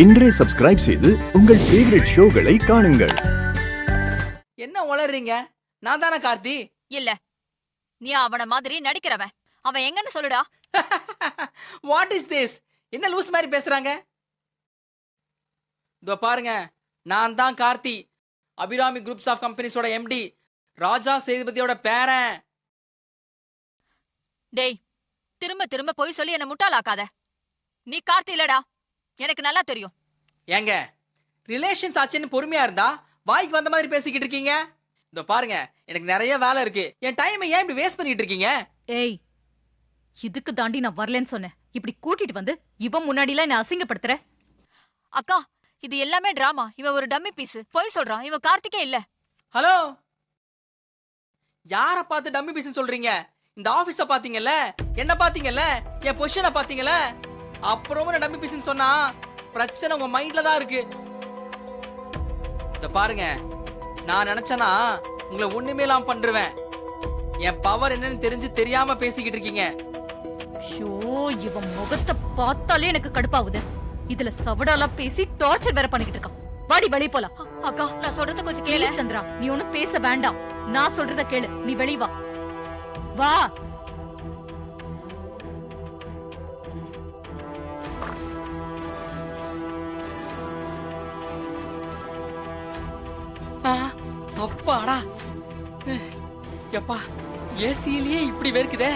இன்றே சப்ஸ்கிரைப் செய்து உங்கள் ஃபேவரட் ஷோகளை காணுங்கள். என்ன உளறீங்க? நான் தானே கார்த்தி. இல்ல, நீ அவன மாதிரி நடிக்கிறவன். அவன் எங்கன்னு சொல்லுடா. What is this? என்ன லூஸ் மாதிரி பேசுறாங்க? இதோ பாருங்க, நான் தான் கார்த்தி, அபிராமி குரூப்ஸ் ஆஃப் கம்பெனிஸோட எம்டி, ராஜா சேதுபதியோட பேரன். டேய், திரும்ப திரும்ப போய் சொல்லி என்ன முட்டாளாக்காத. நீ கார்த்தி இல்லடா, எனக்கு நல்லா தெரியும். ஏங்க, ரிலேஷன்ஸ் ஆச்சுன்னு பொறுமையா இருந்தா வாய்க்கு வந்த மாதிரி பேசிக்கிட்டு இருக்கீங்க. இதோ பாருங்க, எனக்கு நிறைய வேலை இருக்கு. என் டைமை ஏன் இப்படி வேஸ்ட் பண்ணிட்டு இருக்கீங்க? ஏய், இதுக்கு தாண்டி நான் வரலன்னு சொன்னேன். இப்படி கூட்டிட்டு வந்து இவன் முன்னாடிலாம் என்ன அசிங்கப்படுத்துற? அக்கா, இது எல்லாமே டிராமா. இவன் ஒரு டம்மி பீஸ். போய் சொல்றான். இவன் கார்த்திகே இல்ல. ஹலோ, யார பார்த்து டம்மி பீஸ் சொல்றீங்க? இந்த ஆபீஸ பாத்தீங்கல்ல, என்ன பாத்தீங்கல்ல, என் பொசிஷனை பாத்தீங்கல்ல, அப்புறமும் டம்மி பீஸ் சொன்னா பிரச்சனை உங்க மைண்ட்ல தான் இருக்கு. இத பாருங்க, நான் நினைச்சனா உங்களை ஒண்ணுமே இல்லாம பண்றேன். என் பவர் என்னன்னு தெரிஞ்சு தெரியாம பேசிக்கிட்டு இருக்கீங்க. ஷோ, இவன் முகத்தை பார்த்தாலே எனக்கு கடுப்பாவுது. இதுல சவடாலாம் பேசி டார்ச்சர் வேற பண்ணிக்கிட்டு இருக்கான். வாடி வெளிய போலாம். அக்கா, நான் சொல்றது கொஞ்சம் கேளு. சந்திரா, நீ ஒண்ணும் பேச வேண்டாம். நான் சொல்றத கேளு. நீ வெளிய வா. வா. அப்பாடா, எப்பா, ஏசியிலேயே இப்படி வேர்க்குதே.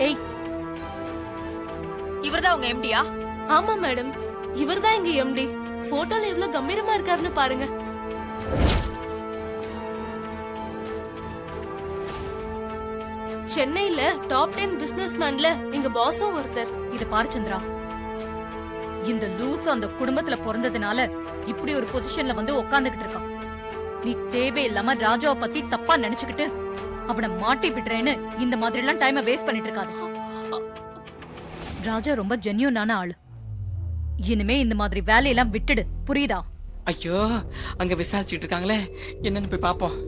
ஏய், இவர்தான் உங்க எம்டியா? ஆமா மேடம், இவர்தான் எங்க எம்டி. போட்டோல எவ்வளவு கம்பீரமா இருக்காருன்னு பாருங்க. சென்னையில டாப் 10 பிசினஸ்மேன்ல எங்க பாஸும் ஒருத்தர். இத பாரு சந்திரா, இந்த லூஸ் அந்த குடும்பத்துல பிறந்ததுனால இப்படி ஒரு பொசிஷன்ல வந்து உட்கார்ந்துகிட்டு இருக்கான். நீ தேவையில்லாம ராஜாவை பத்தி தப்பா நினைச்சுக்கிட்டு அவனை மாட்டி விடுறேன்னு இந்த மாதிரி எல்லாம் டைமை வேஸ்ட் பண்ணிட்டு இருக்காது. ராஜா ரொம்ப ஜென்யூனான ஆளு. இனிமே இந்த மாதிரி வேலையெல்லாம் விட்டுடு, புரியுதா? ஐயோ, அங்க விசாரிச்சுட்டு இருக்காங்களே, என்னன்னு போய் பாப்போம்.